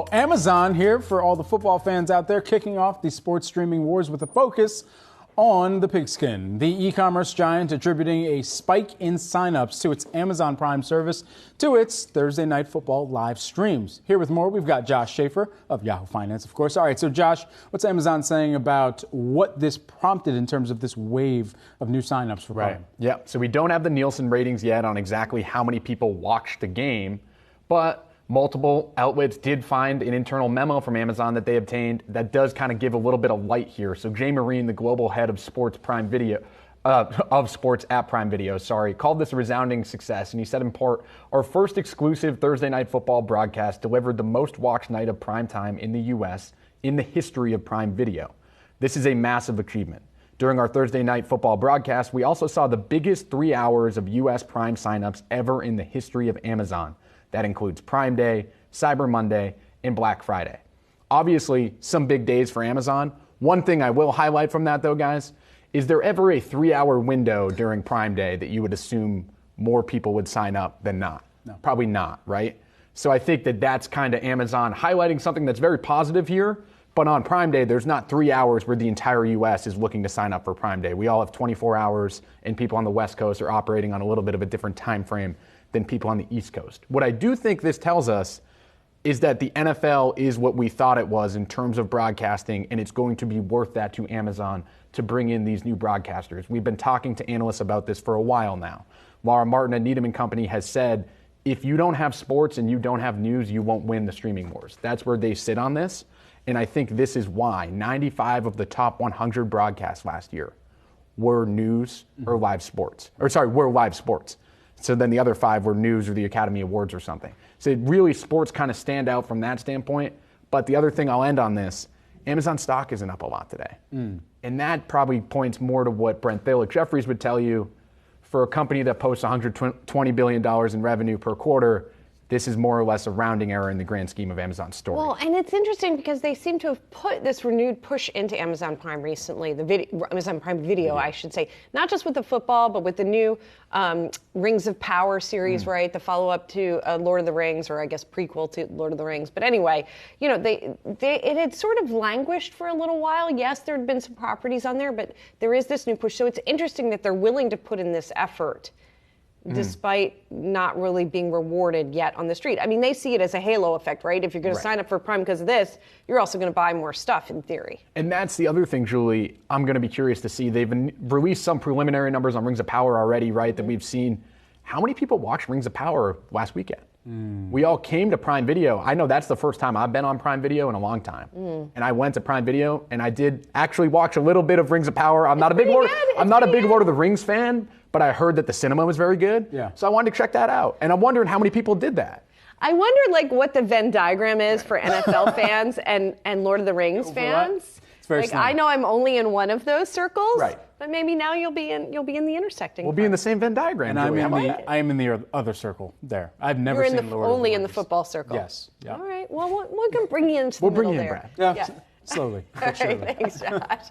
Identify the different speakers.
Speaker 1: Well, Amazon here for all the football fans out there, kicking off the sports streaming wars with a focus on the pigskin. The e-commerce giant attributing a spike in signups to its Amazon Prime service to its Thursday Night Football live streams. Here with more, we've got Josh Schaefer of Yahoo Finance, of course. All right, so Josh, what's Amazon saying about what this prompted in terms of this wave of new signups for Prime?
Speaker 2: Right, yeah. So we don't have the Nielsen ratings yet on exactly how many people watched the game, but multiple outlets did find an internal memo from Amazon that they obtained that does kind of give a little bit of light here. So Jay Marine, the global head of sports Prime Video, sports at Prime Video, called this a resounding success. And he said in part, our first exclusive Thursday Night Football broadcast delivered the most watched night of prime time in the U.S. in the history of Prime Video. This is a massive achievement. During our Thursday Night Football broadcast, we also saw the biggest 3 hours of U.S. Prime signups ever in the history of Amazon. That includes Prime Day, Cyber Monday, and Black Friday. Obviously, some big days for Amazon. One thing I will highlight from that, though, guys, is there ever a 3-hour window during Prime Day that you would assume more people would sign up than not?
Speaker 1: No.
Speaker 2: Probably not, right? So I think that that's kind of Amazon highlighting something that's very positive here. But on Prime Day, there's not 3 hours where the entire U.S. is looking to sign up for Prime Day. We all have 24 hours, and people on the West Coast are operating on a little bit of a different time frame than people on the East Coast. What I do think this tells us is that the NFL is what we thought it was in terms of broadcasting, and it's going to be worth that to Amazon to bring in these new broadcasters. We've been talking to analysts about this for a while now. Laura Martin at Needham & Company has said, if you don't have sports and you don't have news, you won't win the streaming wars. That's where they sit on this, and I think this is why 95 of the top 100 broadcasts last year were news or live sports. Were live sports. So then the other 5 were news or the Academy Awards or something. So really sports kind of stand out from that standpoint. But the other thing I'll end on this, Amazon stock isn't up a lot today. And that probably points more to what Brent Thiel at Jefferies would tell you. For a company that posts $120 billion in revenue per quarter, this is more or less a rounding error in the grand scheme of Amazon's story.
Speaker 3: Well, and it's interesting because they seem to have put this renewed push into Amazon Prime recently, Amazon Prime Video, I should say, not just with the football, but with the new Rings of Power series, right? The follow-up to Lord of the Rings, or I guess prequel to Lord of the Rings. But anyway, you know, it had sort of languished for a little while. Yes, there had been some properties on there, but there is this new push. So it's interesting that they're willing to put in this effort despite not really being rewarded yet on the street. I mean, they see it as a halo effect, right? If you're going to sign up for Prime because of this, you're also going to buy more stuff in theory.
Speaker 2: And that's the other thing, Julie, I'm going to be curious to see. They've released some preliminary numbers on Rings of Power already, right, that we've seen. How many people watched Rings of Power last weekend? We all came to Prime Video. I know that's the first time I've been on Prime Video in a long time. And I went to Prime Video and I did actually watch a little bit of Rings of Power. I'm not a big Lord of the Rings fan, but I heard that the cinema was very good.
Speaker 1: Yeah.
Speaker 2: So I wanted to check that out. And I'm wondering how many people did that.
Speaker 3: I wonder like what the Venn diagram is for NFL fans and Lord of the Rings fans.
Speaker 1: It's very
Speaker 3: like I know I'm only in one of those circles.
Speaker 2: Right.
Speaker 3: But maybe now you'll be in the intersecting.
Speaker 2: We'll be in the same Venn diagram.
Speaker 1: And I am in the other circle there. I've never seen Lord of the Rings.
Speaker 3: Only in the football circle.
Speaker 1: Yes. Yeah.
Speaker 3: All right. Well, we're going to bring you into the middle there.
Speaker 1: Brad. Yeah. Slowly.
Speaker 3: All right. Thanks, Josh.